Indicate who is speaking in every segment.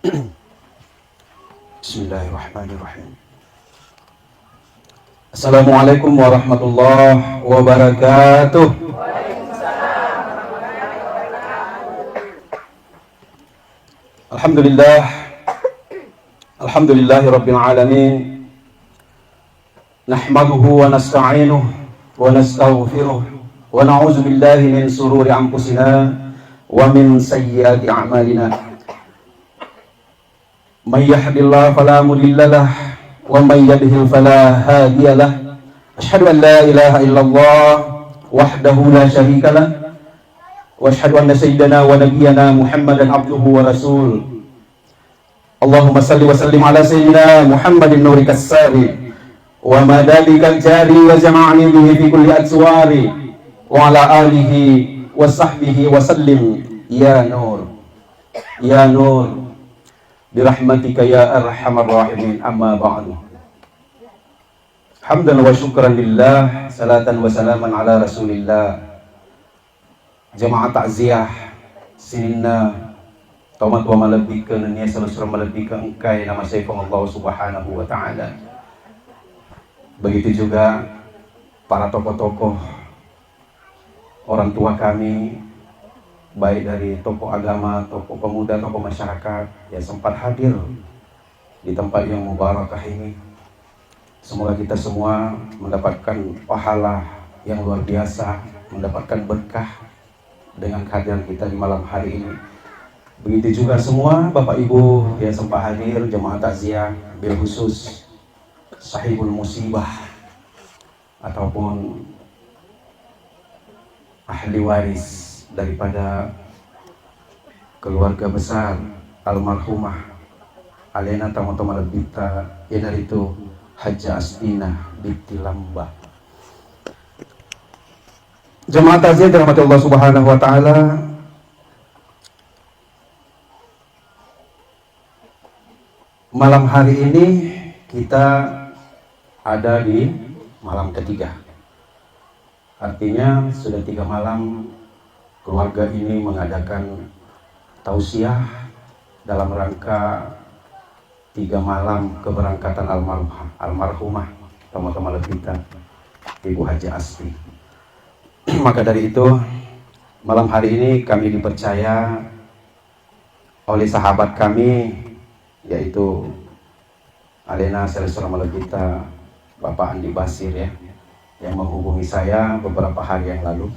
Speaker 1: Bismillahirrahmanirrahim. Assalamualaikum warahmatullahi wabarakatuh. Alhamdulillah. Alhamdulillahi rabbil alamin. Nahmaduhu wa nasta'inuhu wa nastaghfiruh wa na'udzu billahi min sururi anfusina wa min sayyiati a'malina. Man yahdihillahu fala mudilla lahu wa man yudlil fala hadiya lahu. Asyhadu an la ilaha illallah wahdahu la syarika lahu wa asyhadu anna sayyidana wa nabiyyana Muhammadan abduhu wa rasul. Allahumma salli wa sallim ala sayyidina Muhammadin nurikal sari wa madadikal jari wa jama'ani bihi fi kulli atswari wa ala alihi wa sahbihi wa sallim ya nur birahmatika ya arhamar rahimin, amma ba'du. Hamdan wa syukran lillah, salatan wa salaman ala rasulillah. Jamaah takziah sinna tomat wa malabika nanya salusra malabika engkai nama saifung Allah subhanahu wa ta'ala. Begitu juga para tokoh-tokoh, orang tua kami, baik dari tokoh agama, tokoh pemuda, tokoh masyarakat yang sempat hadir di tempat yang mubarakah ini. Semoga kita semua mendapatkan pahala yang luar biasa, mendapatkan berkah dengan kehadiran kita di malam hari ini. Begitu juga semua Bapak Ibu yang sempat hadir, jemaah takziah, bil khusus sahibul musibah ataupun ahli waris daripada keluarga besar almarhumah Alena Tamotoma Lebita yaitu Haja Astina binti Lamba. Jemaah takziah dirahmati Allah Subhanahu wa taala. Malam hari ini kita ada di malam ketiga. Artinya sudah 3 malam keluarga ini mengadakan tausiah dalam rangka 3 malam keberangkatan almarhumah Tamotoma Lebita Ibu Haja Asti. Maka dari itu malam hari ini kami dipercaya oleh sahabat kami yaitu Alena Salusra Lebita Bapak Andi Basir ya, yang menghubungi saya beberapa hari yang lalu.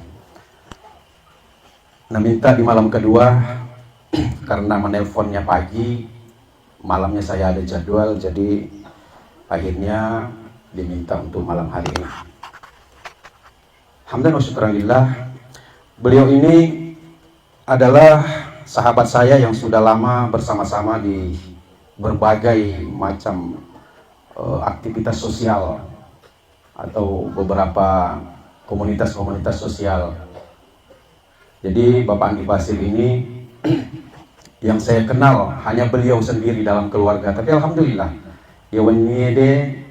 Speaker 1: Nah, minta di malam kedua karena menelponnya pagi, malamnya saya ada jadwal, jadi akhirnya diminta untuk malam hari ini. Hamdan wa syukranillah. Beliau ini adalah sahabat saya yang sudah lama bersama-sama di berbagai macam aktivitas sosial atau beberapa komunitas-komunitas sosial. Jadi Bapak Andi Basir ini yang saya kenal hanya beliau sendiri dalam keluarga, tapi alhamdulillah ya wenyede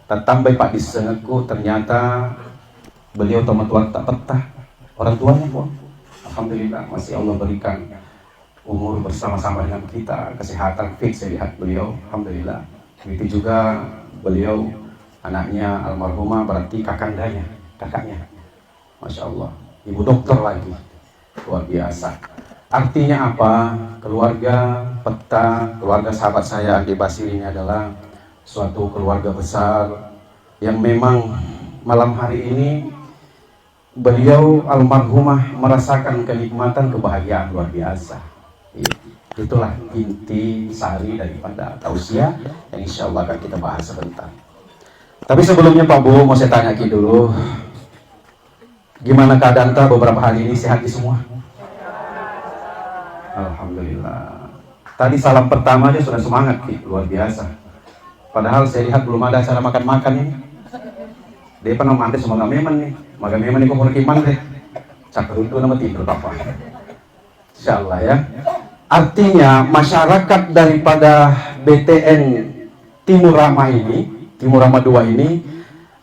Speaker 1: tambah Pak disengaku ternyata beliau teman-teman tak petah orang tuanya pun alhamdulillah masih Allah berikan umur bersama-sama dengan kita, kesehatan fit saya lihat beliau alhamdulillah. Begitu juga beliau anaknya almarhumah berarti kakaknya, masya Allah, ibu dokter lagi, luar biasa. Artinya apa? Keluarga peta, keluarga sahabat saya Andi Basir ini adalah suatu keluarga besar yang memang malam hari ini beliau almarhumah merasakan kenikmatan kebahagiaan luar biasa. Itulah inti sari daripada tausiah yang insya Allah akan kita bahas sebentar. Tapi sebelumnya Pak Bu, mau saya tanya dulu, gimana keadaan ta beberapa hari ini, sehat di semua? Alhamdulillah. Tadi salam pertama aja sudah semangat Ki, luar biasa. Padahal saya lihat belum ada acara makan-makan ini. Dia pernah mandi sama Gameman nih, Gameman ini kumur kimang deh. Cakar itu nama tidur apa? Insya Allah ya. Artinya masyarakat daripada BTN Timur Rama ini, Timur Rama 2 ini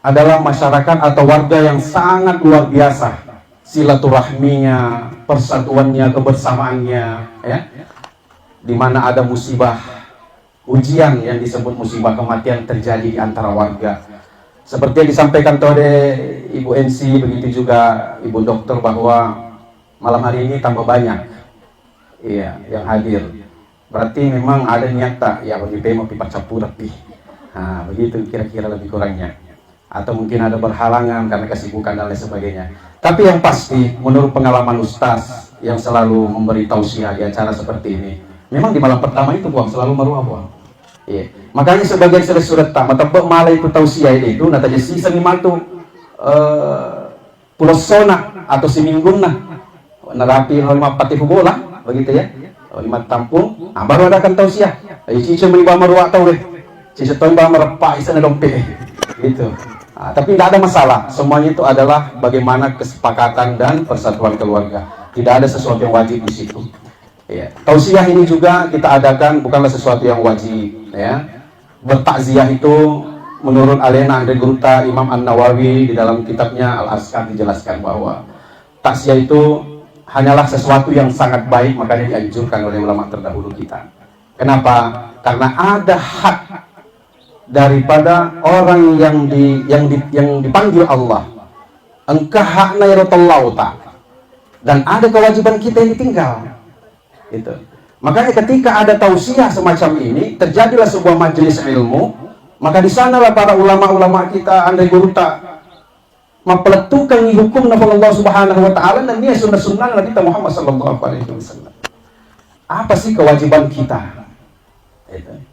Speaker 1: adalah masyarakat atau warga yang sangat luar biasa. Silaturahminya, persatuannya, kebersamaannya ya. di mana ada musibah ujian yang disebut musibah kematian terjadi di antara warga. Seperti yang disampaikan oleh Ibu NC, begitu juga Ibu Dokter, bahwa malam hari ini tambah banyak yang hadir. Berarti memang ada niat tak ya bagi mau pipa campur lebih. Nah, begitu kira-kira lebih kurangnya. Atau mungkin ada berhalangan karena kesibukan dan lain sebagainya. Tapi yang pasti menurut pengalaman Ustaz yang selalu memberi tausiah di acara seperti ini, memang di malam pertama itu buang selalu maruah buang. Iya. Makanya sebagian surat tak matapok malah itu tausiah itu natanya si seniman tu pulau sona atau siminggunna narapi 5 patifu bola begitu ya. 5 tampung, baru adakan tausiah. Cici meniba maruah tau deh. Cici tomba merepak isana dompet gitu. Tapi tidak ada masalah, semuanya itu adalah bagaimana kesepakatan dan persatuan keluarga. Tidak ada sesuatu yang wajib di situ. Ya. Tausiah ini juga kita adakan bukanlah sesuatu yang wajib. Ya. Bertakziah itu menurut Alena Andre Guruta Imam An-Nawawi di dalam kitabnya Al-Azkar dijelaskan bahwa takziah itu hanyalah sesuatu yang sangat baik, makanya dianjurkan oleh ulama terdahulu kita. Kenapa? Karena ada hak daripada orang yang dipanggil Allah. Engkau hakna yarotallauta, dan ada kewajiban kita yang ditinggal. Itu. Makanya ketika ada tausiah semacam ini, terjadilah sebuah majelis ilmu, maka di sanalah para ulama-ulama kita Andre Guruta mempeletukan hukum Allah Subhanahu wa taala dan dia sunnah-sunnah Nabi Muhammad sallallahu alaihi wasallam. Apa sih kewajiban kita? Itu.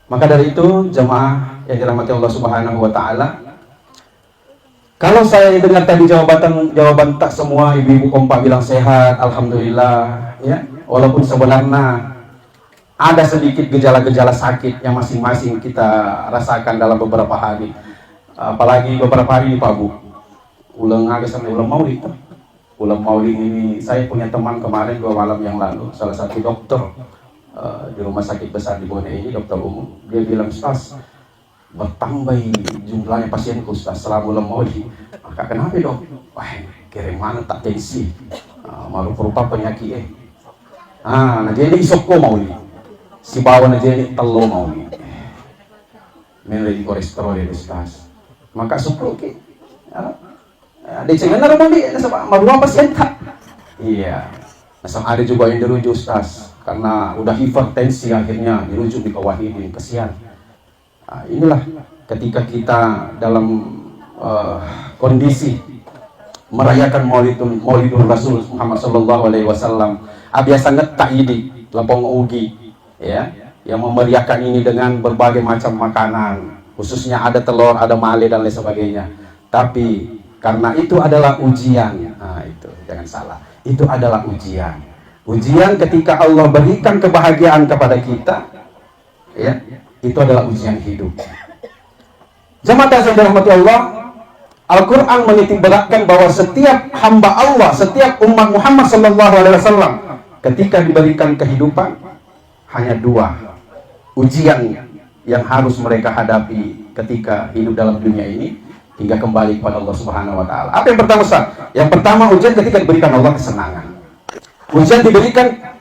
Speaker 1: Maka dari itu jemaah yang dirahmati Allah Subhanahu wa taala, kalau saya dengar tadi jawaban tak semua ibu-ibu kompak bilang sehat, alhamdulillah ya. Walaupun sebenarnya ada sedikit gejala-gejala sakit yang masing-masing kita rasakan dalam beberapa hari. Apalagi beberapa hari ini Pak Bu, ulang maulid. Ulang maulid ini saya punya teman kemarin 2 malam yang lalu, salah satu dokter di rumah sakit besar di Bone ini, dokter umum. Dia bilang, Ustaz, bertambah jumlahnya pasienku Ustaz selama ulang maulid. Maka kenapa dok? Wah, kirim mana tak tensi, malu perupa penyakit nah jadi isoko maulid. Si bawa aja ini telo maulid. Menjadi kolesterol ya Ustaz. Maka suku ke. Ada jangan naruh mandi, malu apa sih tak? Iya. Nasam ada juga yang dirujuk Ustaz karena udah hipertensi akhirnya dirujuk di Kawahidin, kesian. Inilah ketika kita dalam kondisi merayakan Maulidul Rasul Muhammad sallallahu alaihi wasallam. Biasa ngetak ini lapong ugi ya, yang memeriahkan ini dengan berbagai macam makanan, khususnya ada telur, ada male dan lain sebagainya. Tapi karena itu adalah ujian, itu jangan salah, itu adalah ujian. Ujian ketika Allah berikan kebahagiaan kepada kita, ya, itu adalah ujian hidup. Jemaah yang dirahmati Allah, Al-Quran menitikberatkan bahwa setiap hamba Allah, setiap umat Muhammad sallallahu alaihi wasallam, ketika diberikan kehidupan, hanya 2 ujian yang harus mereka hadapi ketika hidup dalam dunia ini hingga kembali kepada Allah Subhanahu wa taala. Apa yang pertama Ustaz? Yang pertama ujian ketika diberikan Allah kesenangan.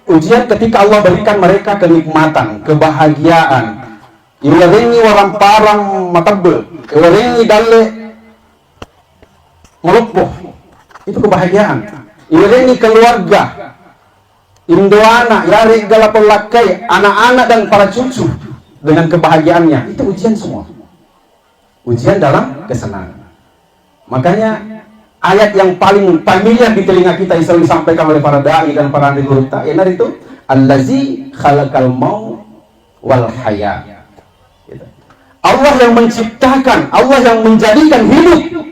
Speaker 1: Ujian ketika Allah berikan mereka kenikmatan, kebahagiaan. Ilaringi warang parang matabel, ilaringi dalle melupuh. Itu kebahagiaan. Ilaringi keluarga. Indoana, yari galapol lakai, anak-anak dan para cucu dengan kebahagiaannya, itu ujian semua. Ujian dalam kesenangan. Makanya ayat yang paling familiar di telinga kita yang selalu disampaikan oleh para dai dan para ahli gurta, itu allazi khalaqal maut wal haya. Allah yang menciptakan, Allah yang menjadikan hidup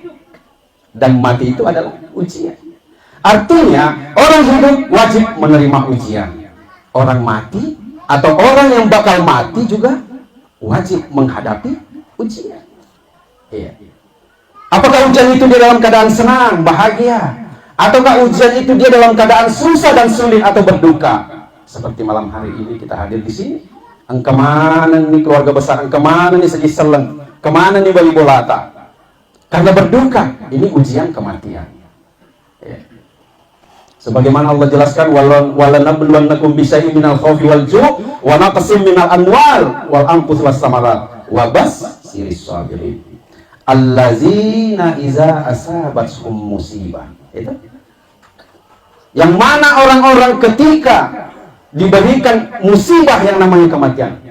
Speaker 1: dan mati itu adalah ujian. Artinya orang hidup wajib menerima ujian. Orang mati atau orang yang bakal mati juga wajib menghadapi ujian. Iya. Apakah ujian itu dia dalam keadaan senang, bahagia, ataukah ujian itu dia dalam keadaan susah dan sulit atau berduka? Seperti malam hari ini kita hadir di sini. Engkau mana nih keluarga besar, engkau mana nih segi seleng, kemana nih bali bolata? Karena berduka, ini ujian kematian. Ya. Sebagaimana Allah jelaskan, walanabluwannakum bisyai'in minal khawfi wal ju' wa naqsim minal amwal wal anfus was samarat wa basyirish sabirin allazina iza asabathum musibah. Itu yang mana orang-orang ketika diberikan musibah yang namanya kematian,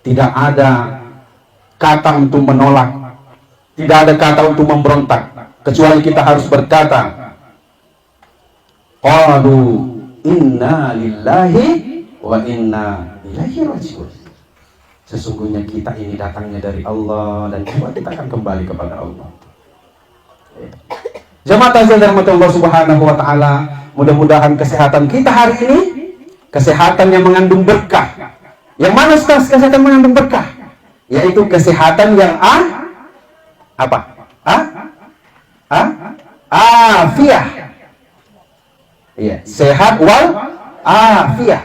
Speaker 1: tidak ada kata untuk menolak, tidak ada kata untuk memberontak, kecuali kita harus berkata, qalu inna lillahi wa inna ilaihi raji'un. Sesungguhnya kita ini datangnya dari Allah dan kita akan kembali kepada Allah. Jamaah takziah rahmatullah subhanahu wa ta'ala, mudah-mudahan kesehatan kita hari ini kesehatan yang mengandung berkah. Yang mana Ustaz kesehatan mengandung berkah? Yaitu kesehatan yang afiah. Iya, sehat wal afiah.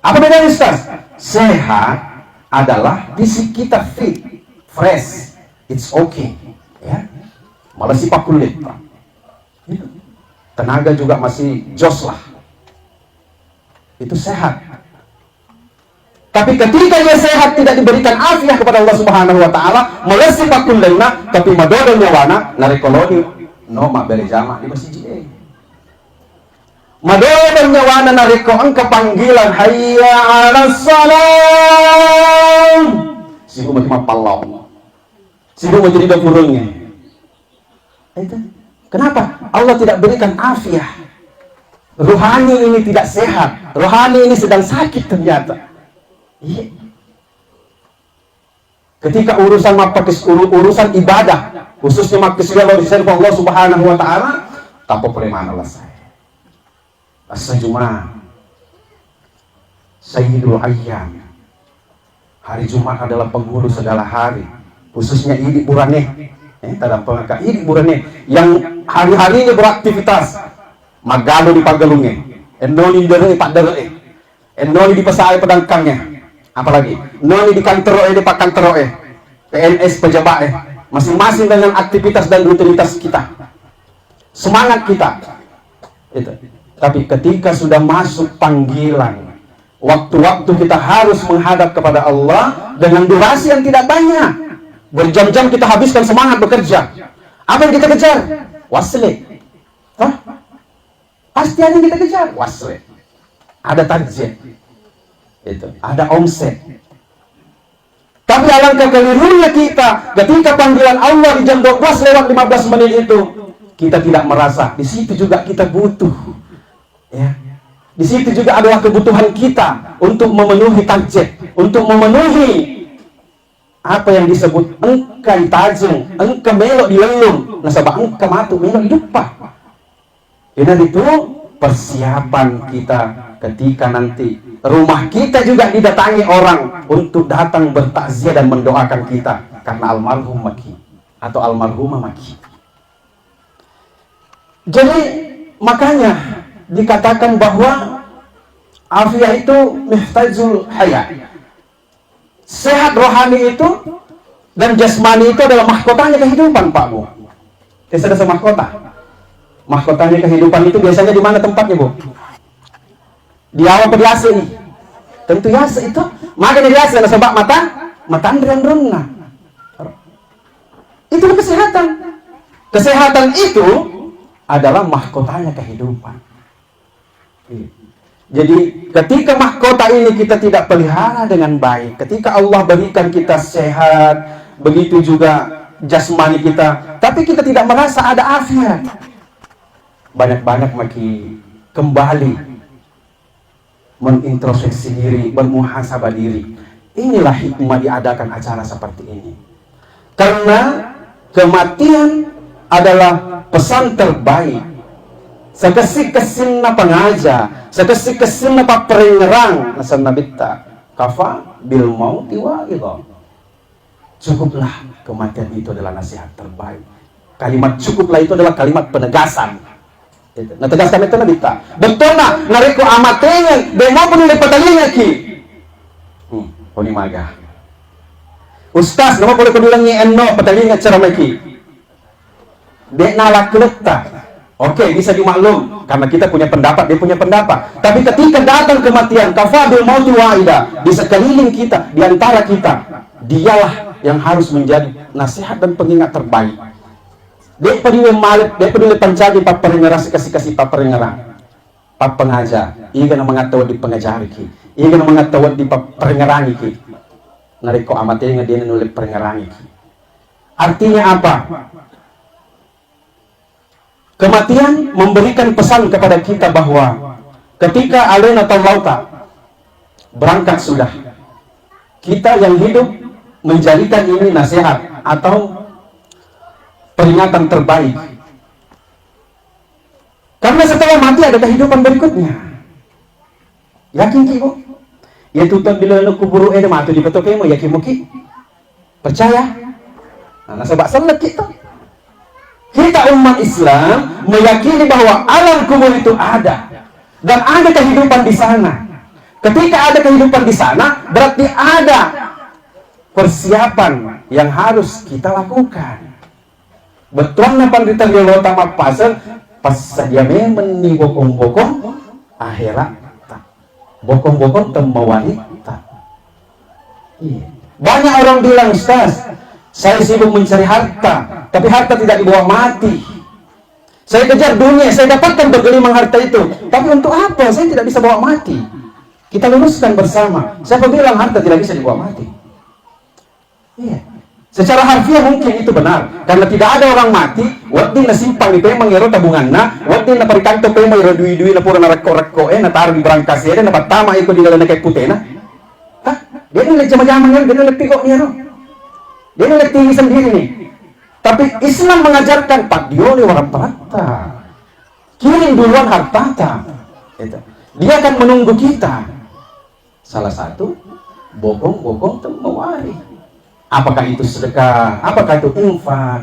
Speaker 1: Apa bedanya Ustaz? Sehat adalah fisik kita fit, fresh, it's okay, ya. Malah sifat kulit, tenaga juga masih jos lah. Itu sehat. Tapi ketika dia sehat tidak diberikan afiah kepada Allah Subhanahu wa taala, malah sifat kulina tapi madodo nyawana narekoloni no mak bere jama di masjid. Madodo nyawana nareko engke panggilan hayya 'alas salam. Sibu mati mapalong. Sibu mati di dapurnya. Itu. Kenapa? Allah tidak berikan afiah. Rohani ini tidak sehat. Rohani ini sedang sakit ternyata. Iya. Ketika urusan urusan ibadah, khususnya makasih Allah Subhanahu wa taala, tanpa preman Allah saya. As-Jumat. Sayyidul Ayyam. Hari Jumat adalah penghulu segala hari, khususnya Idi Burane. Dalam pengangkat Idi Burane yang hari-hari ini beraktivitas. Magalo di Pagalungnya, enoni di dere pak dere, enoni di pasai pedangkangnya, apalagi enoni di kantor di pak kantor PNS pejabat masing-masing dengan aktivitas dan rutinitas kita, semangat kita itu. Tapi ketika sudah masuk panggilan, waktu-waktu kita harus menghadap kepada Allah dengan durasi yang tidak banyak, berjam-jam kita habiskan semangat bekerja. Apa yang kita kejar? Wasle. Pasti ada yang kita kejar, wasle. Ada target, itu, ada omset. Tapi alangkah kelirunya kita ketika panggilan Allah di jam 12:15 itu, kita tidak merasa. Di situ juga kita butuh, ya. Di situ juga adalah kebutuhan kita untuk memenuhi target, untuk memenuhi apa yang disebut engkai tajeng, engka melok di lelung, nasabah engka matu melok di depan. Ini itu persiapan kita ketika nanti rumah kita juga didatangi orang untuk datang bertakziah dan mendoakan kita karena almarhum maki atau almarhumah maki. Jadi makanya dikatakan bahwa afiah itu mihtajul hayat. Sehat rohani itu dan jasmani itu adalah mahkotanya kehidupan, Pak Bu. Kita ada mahkota. Mahkotanya kehidupan itu biasanya di mana tempatnya, Bu? Di awal atau di AC nih? Tentu ya itu. Makanya di AC ada sebab mata andren-andrenna. Itu kesehatan. Kesehatan itu adalah mahkotanya kehidupan. Jadi ketika mahkota ini kita tidak pelihara dengan baik, ketika Allah berikan kita sehat, begitu juga jasmani kita, tapi kita tidak merasa ada afiat, banyak-banyak maki kembali menintrospeksi diri, bermuhasabah diri. Inilah hikmah diadakan acara seperti ini, karena kematian adalah pesan terbaik. Sekesi-kesin na pengaja, sekesi-kesin na paperingerang nasa nabita kafa bil mauti wa idha. Cukuplah, kematian itu adalah nasihat terbaik. Kalimat cukuplah itu adalah kalimat penegasan. Nah, tegaskan itu nabita. Betul na, nariko amatenya, demo pun lepatalinya ki. Poni maga. Ustaz, nama boleh kudulangi enno patalinga cara maki. Dek nalak lekta. Oke, bisa dimaklum karena kita punya pendapat, dia punya pendapat. Tapi ketika datang kematian, kafabil mauti wa'ida, di sekeliling kita, di antara kita, dialah yang harus menjadi nasihat dan pengingat terbaik. Dia peduli malik, dia peduli pencari paparingerang, kasih paparingerang, papengajar. Ia kena mengatau di pengajari ki, ia kena mengatau di paparingerangi ki. Nariko amatnya dia nulis peringerangi ki. Artinya apa? Kematian memberikan pesan kepada kita bahwa ketika alena atau lauta berangkat sudah, kita yang hidup menjadikan ini nasihat atau peringatan terbaik. Karena setelah mati ada kehidupan berikutnya. Yakin ki bu? Ya tutup bila lu kuburu mati di petoke mo yakin mo ki? Percaya? Nah, sebab salat kita. Kita umat Islam meyakini bahwa alam kubur itu ada dan ada kehidupan di sana. Ketika ada kehidupan di sana, berarti ada persiapan yang harus kita lakukan. Betul na pandita yang utama pasal pas saja memang ni bokong-bokong akhirat, bokong-bokong temawanita. Banyak orang bilang, Ustaz, saya sibuk mencari harta, tapi harta tidak dibawa mati. Saya kejar dunia, saya dapatkan bergelimang harta itu, tapi untuk apa? Saya tidak bisa bawa mati. Kita luruskan bersama. Siapa bilang harta tidak bisa dibawa mati? Iya. Secara harfiah mungkin itu benar, karena tidak ada orang mati. Waktu na simpang itu emang ngero tabungan na, waktu na parikanto pe may dui-dui na pura na reko-reko na taruh di berangkas na patama iko di dalam kayak putih na. Hah? Dia nilai jama-jama dia nilai pikok niya no. Dia nilai tinggi sendiri nih. Tapi Islam mengajarkan padioli orang perata. Kirim duluan hartata. Dia akan menunggu kita. Salah satu, bokong-bokong temawari. Apakah itu sedekah? Apakah itu infak?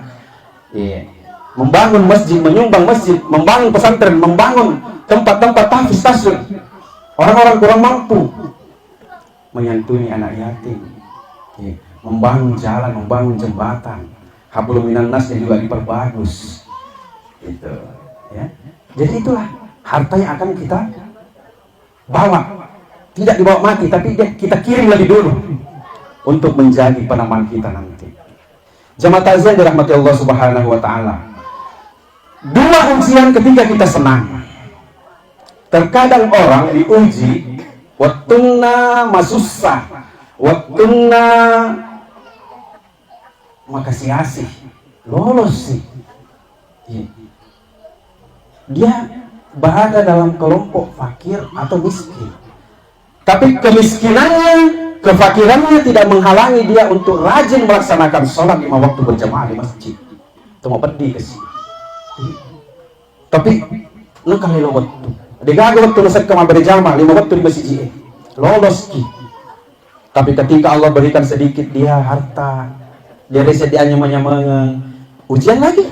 Speaker 1: Membangun masjid, menyumbang masjid, membangun pesantren, membangun tempat-tempat tahfiz tasbih. Orang-orang kurang mampu. Menyantuni anak yatim. Membangun jalan, membangun jembatan, hablum minan nasnya juga diperbagus, gitu, ya. Jadi itulah harta yang akan kita bawa, tidak dibawa mati, tapi kita kirim lebih dulu untuk menjadi penampilan kita nanti. Jamaah takziah dirahmati Allah Subhanahu Wa Taala. Dua ujian ketika kita senang. Terkadang orang diuji, waktuna masusah, waktuna makasih asih, lolos sih. Dia berada dalam kelompok fakir atau miskin. Tapi kemiskinannya, kefakirannya tidak menghalangi dia untuk rajin melaksanakan sholat 5 waktu berjamaah di masjid. Itu mau pedih ke sini. Tapi lu kali lo waktu, dia waktu nusak kemah berjamaah 5 waktu di masjid, lolos ki. Tapi ketika Allah berikan sedikit dia harta, dia resediannya menyamang ujian lagi,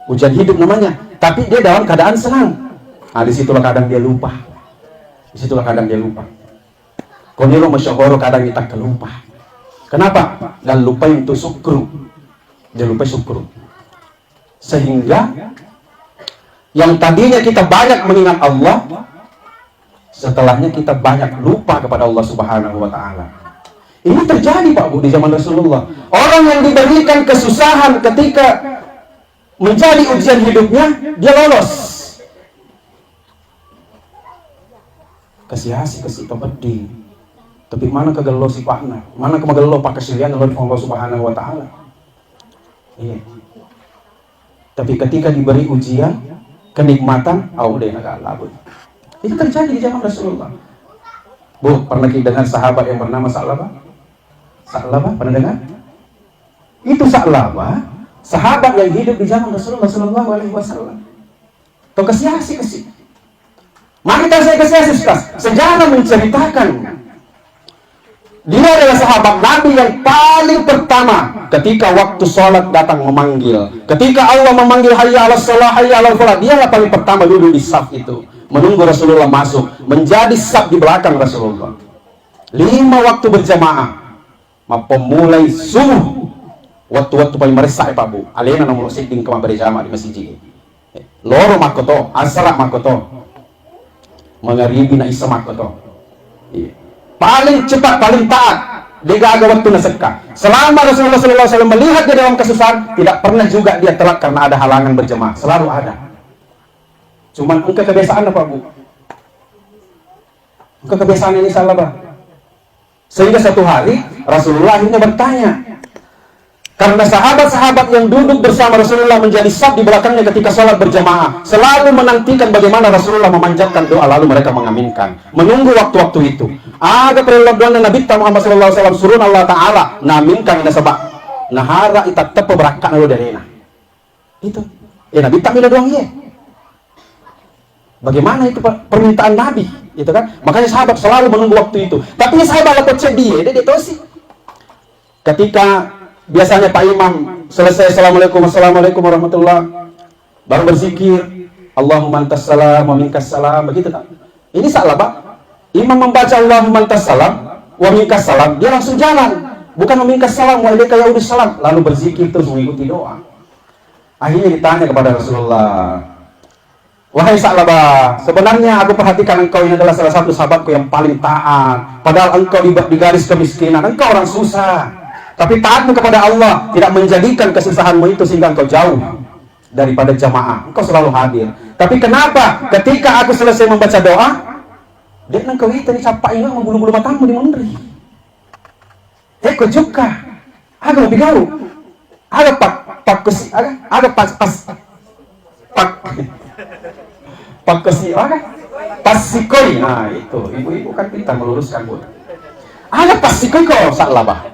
Speaker 1: ujian hidup namanya. Tapi dia dalam keadaan senang. Nah, disitulah kadang dia lupa. Disitulah kadang dia lupa. Koniro masyahoro kadang kita kelupa. Kenapa? Dan lupa untuk syukru. Dia lupa syukru. Sehingga yang tadinya kita banyak mengingat Allah, setelahnya kita banyak lupa kepada Allah Subhanahu Wa Taala. Ini terjadi Pak Bu di zaman Rasulullah. Orang yang diberikan kesusahan ketika menjadi ujian hidupnya, dia lolos. Kasih pedi. Tapi mana kagalo si pakna? Mana kemagalo pak kesilian Allah Subhanahu Wa Taala? Iya. Tapi ketika diberi ujian, kenikmatan, udah nggak labut. Itu terjadi di zaman Rasulullah. Bu, pernah kita dengar sahabat yang bernama Sa'labah? Sa'labah, pernah dengar? Itu Sa'labah, sahabat yang hidup di zaman Rasulullah Sallallahu Alaihi Wasallam. Tuh kasih. Mari kita kasih sejarah menceritakan dia adalah sahabat Nabi yang paling pertama ketika waktu sholat datang memanggil. Ketika Allah memanggil hayya 'alas shalah, hayya 'alal falah, dia yang paling pertama duduk di saf itu, menunggu Rasulullah masuk, menjadi saf di belakang Rasulullah. 5 waktu berjamaah. Pemulai subuh waktu paling meresah Pak Bu. Alena nomor siding kemah berjamaah di masjid. loro makoto, asra makoto, mengaribi na isa makoto. Iya. Paling cepat, paling taat, dia gak ada waktu naseka. Selama Rasulullah SAW melihat dia dalam kesusahan, tidak pernah juga dia telat karena ada halangan berjemaah, selalu ada. Cuman engkau kebiasaan apa bu? Engkau kebiasaan ini salah bah. Sehingga satu hari Rasulullah akhirnya bertanya, karena sahabat-sahabat yang duduk bersama Rasulullah menjadi saf di belakangnya ketika sholat berjamaah selalu menantikan bagaimana Rasulullah memanjatkan doa, lalu mereka mengaminkan, menunggu waktu-waktu itu. Aga perlu doa Nabi Muhammad SAW surun Allah Ta'ala naminkan ina sabak nahara itat tepo berakat lalu dari itu Nabi tak bila doang ya. Bagaimana itu permintaan Nabi itu kan, makanya sahabat selalu menunggu waktu itu. Tapi sahabat lapor cedi dia tahu sih ketika biasanya Pak Imam selesai assalamualaikum warahmatullah baru berzikir Allahumma antas salam wa minkas salam, begitu tak? Ini salah Pak. Imam membaca Allahumma antas salam wa minkas salam, dia langsung jalan, bukan meminkas salam wa ilaika yaudus salam, lalu berzikir terus mengikuti doa. Akhirnya ditanya kepada Rasulullah, wahai Sa'labah, sebenarnya aku perhatikan engkau ini adalah salah satu sahabatku yang paling taat, padahal engkau di garis kemiskinan, engkau orang susah, tapi taatmu kepada Allah tidak menjadikan kesusahanmu itu sehingga engkau jauh daripada jamaah, engkau selalu hadir. Tapi kenapa ketika aku selesai membaca doa, dia engkau itu dicapai ini membulu-bulu matamu di menteri. Kau juga agak lebih garu, agak pak kesi pasikoi. Nah itu ibu-ibu kan pintar meluruskan bu. Ada pasikoi kok Sa'labah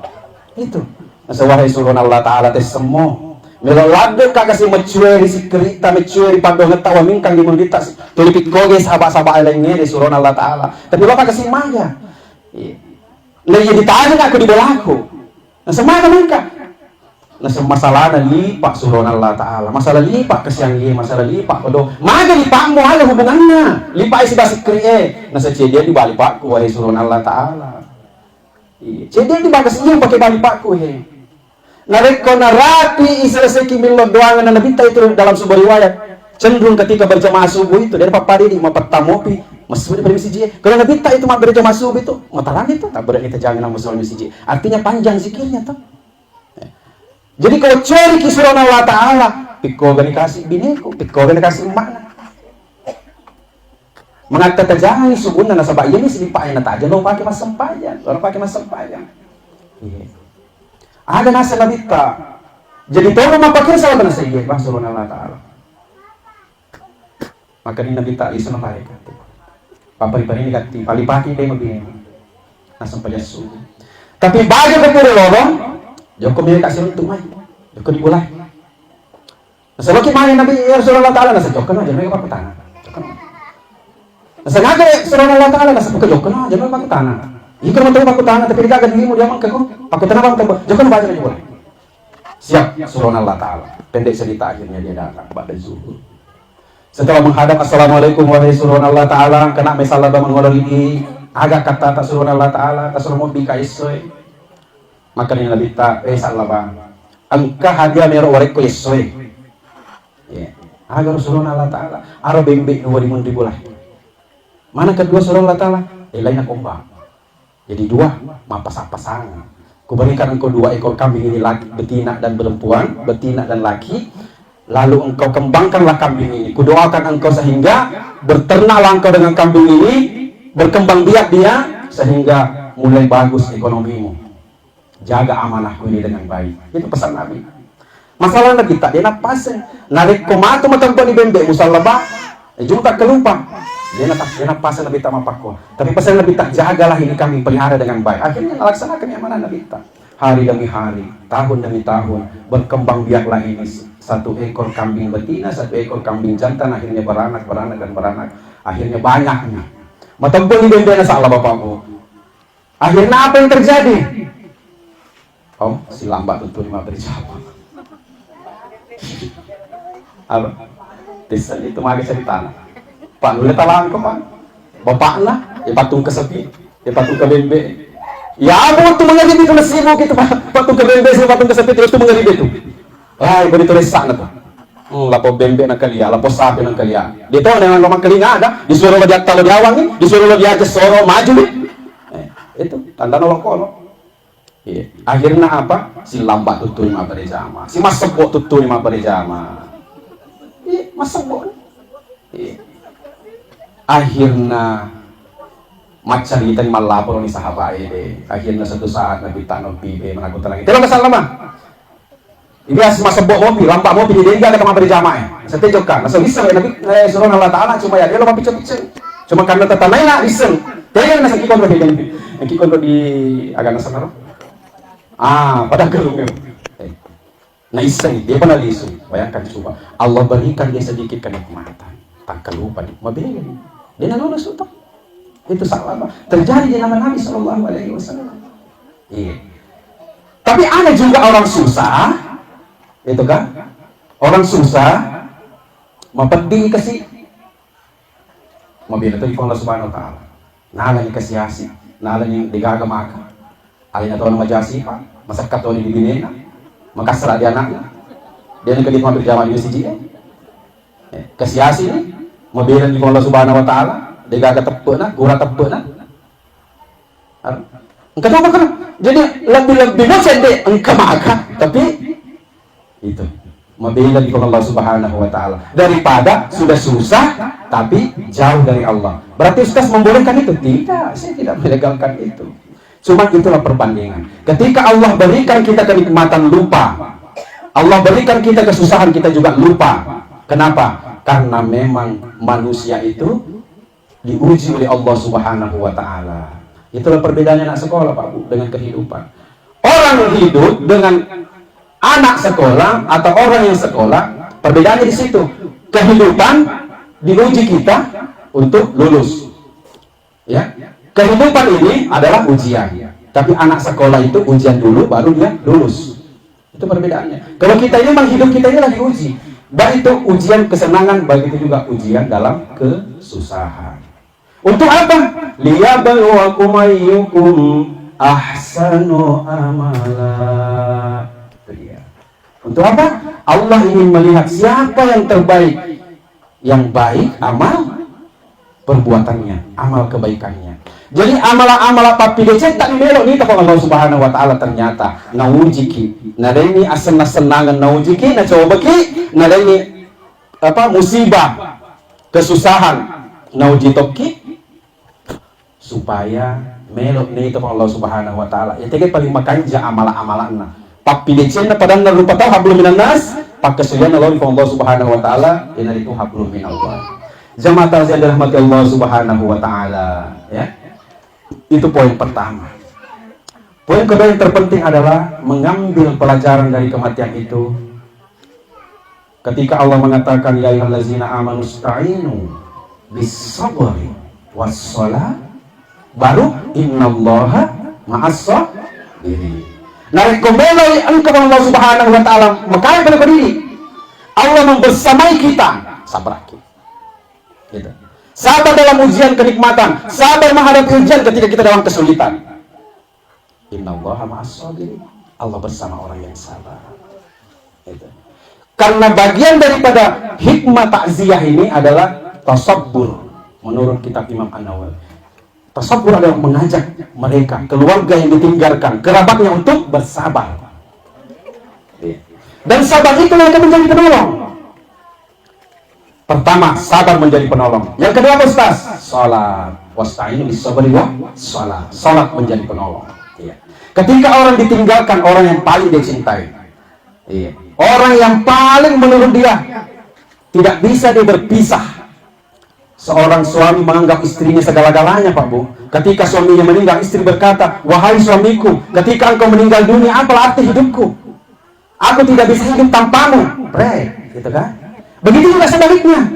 Speaker 1: itu. Wahai surun Allah Ta'ala tes semua melolade kakasi mencueri si kerita mencueri pada ngetawa mingkang di mundita tulipit koge sahabat-sahabat lainnya di surun Allah Ta'ala. Tapi bapak kasih maya lagi ditanya aku di belakang. Nah semua mereka nah masalah lipak surun Allah Ta'ala, masalah lipak kesiang ye, masalah lipak kodo maga lipakmu ada hubungannya lipak isi basi krie nah sejedia di balik pakku wahai surun Allah Ta'ala. Jadi di bagas iya pakai balik pakku he nareko narapi selesai kimilon doangan Nabi itu dalam sebuah riwayat cenderung ketika berjamaah subuh itu dari papadi di mapatamopi masuk di permisi je. Kalau Nabi itu mah berjamaah subuh itu ngotaran itu tak berani kita jangan musul misi artinya panjang zikirnya tuh. Jadi kalau cari kisruan Allah Ta'ala pikau gani kasih bineku, pikau gani kasih mana mengatakan jangan subuhnya nasabah ini selipain aja lo pakai mas sempayan, orang pakai mas sempayan. Ada nasa Nabi tak jadi tolong pakai salah nasa iya bang surun Allah Ta'ala. Maka ini Nabi tak isu nama mereka papa ini ganti pali pakai dia begini nasa sampaian subuh. Tapi bagi betul lorong Joko milik kasih untuk main, Joko dimulai. Sebab main Nabi Rasulullah Ta'ala nasa Joko aja mereka pakai tangan. Nasa ngaga Rasulullah Ta'ala nasa pakai Joko aja mereka pakai tangan. Jika mau tahu pakai tangan tapi dia agak dirimu dia mangkak kok pakai tangan bang tahu Joko baca aja boleh. Siap Rasulullah Ta'ala. Pendek cerita akhirnya dia datang pada zuhur. Setelah menghadap assalamualaikum warahmatullahi Rasulullah Ta'ala kena mesalah mengolor ini agak kata tak Rasulullah Ta'ala tak suruh mau bikaisoi. Maka ini Nabi tak Sa'labah angka hadiah merok warek ko yesoy agar Rasulullah Allah Ta'ala aro bembek 2000 lah mana kedua Rasulullah Ta'ala lain komba jadi dua mapas-pasangan kuberikan engkau 2 ekor kambing ini laki betina dan perempuan betina dan laki lalu engkau kembangkanlah kambing ini kudoakan engkau sehingga bernaklah engkau dengan kambing ini berkembang biak dia sehingga mulai bagus ekonomimu. Jaga amanahku ini dengan baik. Itu pesan Nabi. Masalah Nabi tak dia napasin. Narik komato matampo ni bembe musallabah. Jumpa kelupa. Dia napasin Nabi tak mapako. Tapi pesan Nabi tak jagalah ini kami pelihara dengan baik. Akhirnya melaksanakan yang mana Nabi tak. Hari demi hari, tahun demi tahun berkembang biaklah ini 1 ekor kambing betina, 1 ekor kambing jantan akhirnya beranak. Akhirnya banyaknya. Matampo ni bembe na salah bapakmu. Akhirnya apa yang terjadi? Oh, si lambat tentu lima berjawab. Apa? Desa itu magi cerita. Pak nulis talang ke pak. Bapak lah, ya patung ke sepi, ya patung ke bembe. Ya ampun tuh mengerti itu sibuk itu patung ke bembe, patung ke sepi terus tuh mengerti itu. Ah, ibu ditulis sana tuh. Lapo bembe na kalia, lapo sapi na kalia. Dito na naman kalia ada, disuruh lo diak talo diawang nih, disuruh lo diajas soro maju nih. Itu tanda nolong kono. Iya. Akhirnya apa? Si lambat tutur lima berjama, si masebok tutur lima berjama. Iya, masebok. Iya. Akhirnya macam kita ni malapor ni sahabat ini. Akhirnya satu saat Nabi tak nampi menakutkan lagi. Tidak masalah mah. Ini asma sebok mobil, lampak mobil dia enggak ada kamar berjamaah ya. Setejokan, langsung bisa Nabi suruh Allah Taala cuma ya dia lupa picek-picek. Cuma karena tetap lain iseng. Dia nasa kikon di yang kikon di agama sana. Pada gerung. Nah iseng dia pernah lisu. Bayangkan coba Allah berikan dia sedikit kenikmatan. Tak lupa di mobil. Dia nak lulus utang. Itu salah terjadi di nama Nabi Shallallahu Alaihi Wasallam. Iya. Tapi ada juga orang susah. Itu kan orang susah mempedih kasih mobil itu di Allah Subhanahu Wa Taala nalan kasih asih nalan yang digaga maka alina tahu nama jasi pak masak katoni di binena maka serah dia anaknya dia yang kedua berjamaah di masjid kasih asih mobil di Allah Subhanahu Wa Taala digaga tepuk gura tepuk kenapa kan jadi lebih sendiri engkau maka tapi itu membela di Allah Subhanahu Wa Taala daripada sudah susah tapi jauh dari Allah. Berarti Ustaz membolehkan itu? Tidak, saya tidak melegalkan itu. Cuma itulah perbandingan. Ketika Allah berikan kita kenikmatan lupa, Allah berikan kita kesusahan kita juga lupa. Kenapa? Karena memang manusia itu diuji oleh Allah Subhanahu Wa Taala. Itulah perbedaannya anak sekolah Pak Bu dengan kehidupan. Orang hidup dengan anak sekolah atau orang yang sekolah, perbedaannya di situ. Kehidupan diuji kita untuk lulus. Ya, kehidupan ini adalah ujian. Tapi anak sekolah itu ujian dulu, baru dia lulus. Itu perbedaannya. Kalau kita ini memang hidup kita ini lagi uji. Baik itu ujian kesenangan, baik itu juga ujian dalam kesusahan. Untuk apa? Liyabluwakum ayyukum ahsanu amala. Untuk apa? Allah ingin melihat siapa yang terbaik, yang baik amal perbuatannya, amal kebaikannya. Jadi amalan-amalan papi dia tak melok ni kepada Allah Subhanahu Wa Taala ternyata naujiki, nadeni asana senangan naujiki, na coba ki, nadeni apa musibah, kesusahan nauji toki supaya melok ni kepada Allah Subhanahu Wa Taala. Ya tege paling makanja amalan-amalanna. Papi decena padang lupa tahu hablum minan nas pakai sulian Allah Allah Subhanahu Wa Taala ini itu hablum min Allah. Jamaah takziah dirahmati Allah Subhanahu Wa Taala ya. Itu poin pertama. Poin kedua yang terpenting adalah mengambil pelajaran dari kematian itu. Ketika Allah mengatakan ya ayyuhallazina amanu ista'inu bis-sabri was-shalah baru innallaha ma'as-sabirin. Nah, kembali engkau Allah Subhanahu Wa Taala makanya pada diri Allah membersamai kita sabar gitu. Sabar dalam ujian kenikmatan, sabar menghadapi ujian ketika kita dalam kesulitan. Innallaha ma'as-sabirin. Allah bersama orang yang sabar gitu. Karena bagian daripada hikmah takziah ini adalah tasabbur menurut kitab Imam An-Nawawi. Tasabbur adalah mengajak mereka, keluarga yang ditinggalkan, kerabatnya untuk bersabar. Dan sabar itu yang akan menjadi penolong. Pertama, sabar menjadi penolong. Yang kedua apa Ustaz? Salat. Wasta'inu bis-sabri was-shalah. Salat menjadi penolong. Ketika orang ditinggalkan, orang yang paling dia cintai. Orang yang paling menurut dia tidak bisa dia berpisah. Seorang suami menganggap istrinya segala-galanya Pak Bu. Ketika suaminya meninggal, istri berkata, wahai suamiku, ketika engkau meninggal dunia, apalah arti hidupku? Aku tidak bisa hidup tanpamu. Gitu kan? Begitu juga sebaliknya.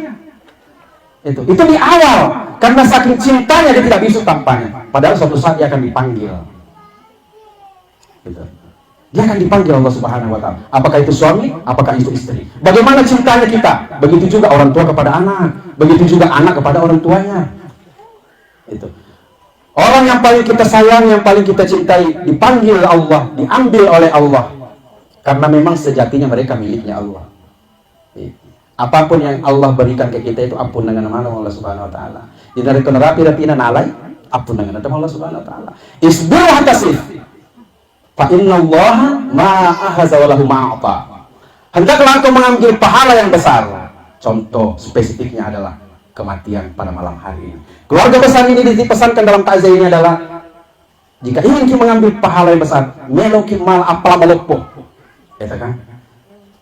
Speaker 1: Itu di awal, karena saking cintanya dia tidak bisa tanpanya. Padahal suatu saat dia akan dipanggil. Gitu. Dia akan dipanggil Allah Subhanahu Wa Taala. Apakah itu suami? Apakah itu istri? Bagaimana cintanya kita? Begitu juga orang tua kepada anak. Begitu juga anak kepada orang tuanya. Itu. Orang yang paling kita sayang, yang paling kita cintai, dipanggil Allah, diambil oleh Allah. Karena memang sejatinya mereka miliknya Allah. Apapun yang Allah berikan ke kita itu ampun dengan nama Allah Subhanahu wa taala. Jadi kon rapi-rapina nalai ampun dengan nama Allah Subhanahu wa taala. Isbiru hatta tasif. Fa innallaha ma ahaza wa lahu ma ata. Hendaklah engkau mengambil pahala yang besar. Contoh spesifiknya adalah kematian pada malam hari ini. Keluarga besar ini dipesankan dalam takziah ini adalah jika ingin kita mengambil pahala yang besar, meloki mal apal malopo. Ya kan?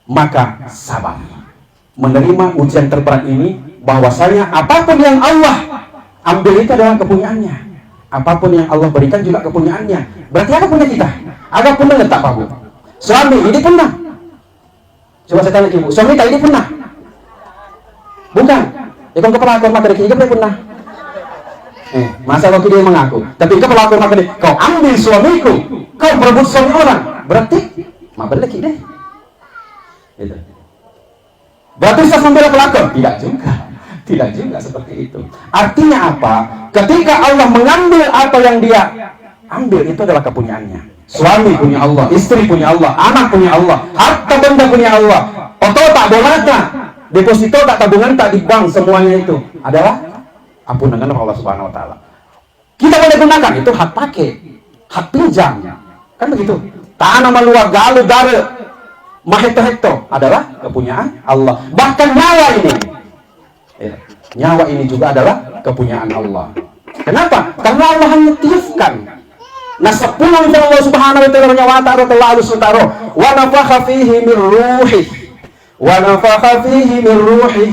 Speaker 1: Maka sabar. Menerima ujian terberat ini, bahwasanya apapun yang Allah ambil itu adalah kepunyaannya. Apapun yang Allah berikan juga kepunyaannya. Berarti apa punya kita? Ada pun letak Pak Bu. Suami ini pernah. Coba saya tanya ibu, suami tak ini pernah? Bukan. Ikon kepala akor maka dia pernah. Masa waktu dia mengaku. Tapi kepala akor maka dia, kau ambil suamiku, kau berebut suami orang. Berarti, maka lagi deh. Gitu. Berarti saya membela pelakor? Tidak juga. Tidak juga seperti itu. Artinya apa? Ketika Allah mengambil apa yang dia ambil, itu adalah kepunyaannya. Suami punya Allah, istri punya Allah, anak punya Allah, harta benda punya Allah. Oto tak bolata, deposito tak, tabungan tak di bank, semuanya itu adalah ampunan Allah Subhanahu wa taala. Kita boleh gunakan, itu hak pakai, hak pinjam. Kan begitu. Tanah meluar galu dare mahekto-hekto adalah kepunyaan Allah. Bahkan nyawa ini, nyawa ini juga adalah kepunyaan Allah. Kenapa? Karena Allah hanya tiupkan. Nah, sepulang Allah Subhanahu wa taala nyawa ta'ala al-sutaro wa nafakha fihi min ruhi. Wa nafakha fihi min ruhi.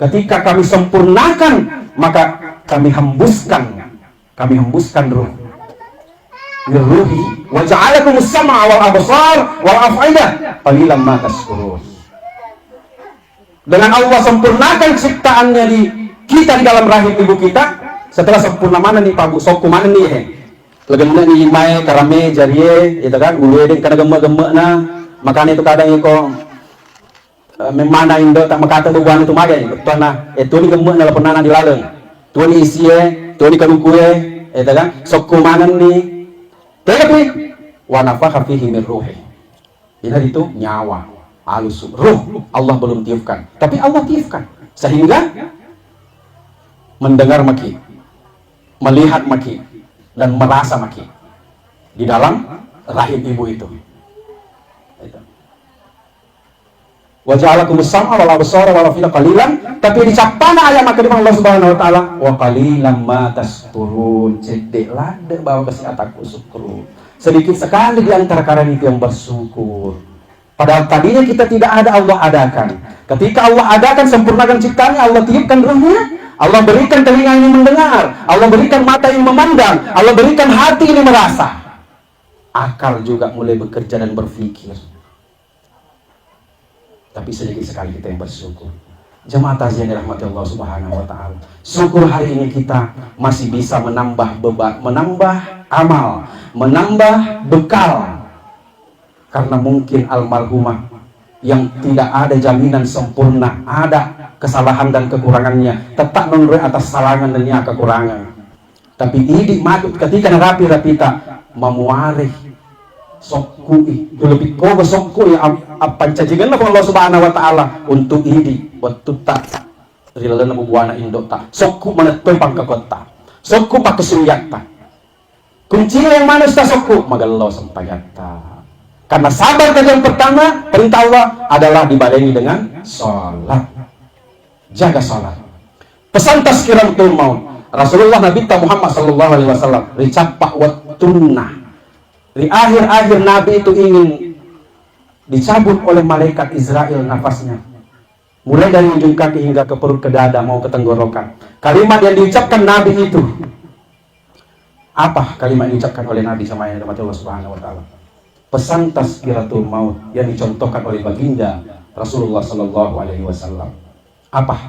Speaker 1: Ketika kami sempurnakan, maka kami hembuskan ruh. Ruhi wa ja'alakum as-sam'a wal absar wal af'idah qalilan ma tashkurun. Dengan Allah sempurnakan ciptaannya di kita di dalam rahim ibu kita, setelah sempurna mana nih Pak Bu soku mana nih legenda nih mai karame jariye itu kan ulu edeng kana gemek-gemek na makanya itu kadang iko memana indo tak makata tubuhan itu magai betul na itu ni gemek na lapunana di laleng tu ni isie tu ni kadukue itu kan soku mana nih. Tapi wa nafakha fihi min ruhi. Ini itu nyawa, halus, ruh Allah belum tiupkan, tapi Allah tiupkan sehingga mendengar maki, melihat maki, dan merasa maki di dalam rahim ibu itu. Wa ja'alakum as-sam'a wal absara wal afida qalilan, tapi dicapana ayat maka di Allah Subhanahu wa taala wa qalilan ma tashkurun. Cedek lade bawa kasih ataku syukur. Sedikit sekali di antara kalian itu yang bersyukur. Padahal tadinya kita tidak ada, Allah adakan. Ketika Allah adakan, sempurnakan ciptanya, Allah tiupkan ruhnya, Allah berikan telinga ini mendengar, Allah berikan mata ini memandang, Allah berikan hati ini merasa. Akal juga mulai bekerja dan berpikir. Tapi sedikit sekali kita yang bersyukur. Jemaah takziah yang dirahmati Allah Subhanahu wa taala. Syukur hari ini kita masih bisa menambah beban, menambah amal, menambah bekal. Karena mungkin almarhumah yang tidak ada jaminan sempurna, ada kesalahan dan kekurangannya, tetap menurut atas salangan dan kekurangan. Tapi ini matut ketika rapi-rapita memuarih sokui lebih kau sokui apa cajikan Allah Subhanahu wa taala untuk ini waktu tak rilana buana indo tak sokku mana tumpang ke kota sokku pakai senjata kuncinya yang mana sudah sokku magallo sampayata. Karena sabar tadi yang pertama, perintah Allah adalah dibarengi dengan sholat. Jaga sholat. Pesan tazkiratul maut. Rasulullah Nabi Muhammad sallallahu alaihi wasallam ricapak wattunna. Di akhir-akhir Nabi itu ingin dicabut oleh malaikat Israel nafasnya. Mulai dari ujung kaki hingga ke perut, ke dada, mau ke tenggorokan. Kalimat yang diucapkan Nabi itu. Apa kalimat yang diucapkan oleh Nabi sama yang Allah Subhanahu wa taala? Pesan tazkiratul maut yang dicontohkan oleh baginda Rasulullah sallallahu alaihi wasallam. Apa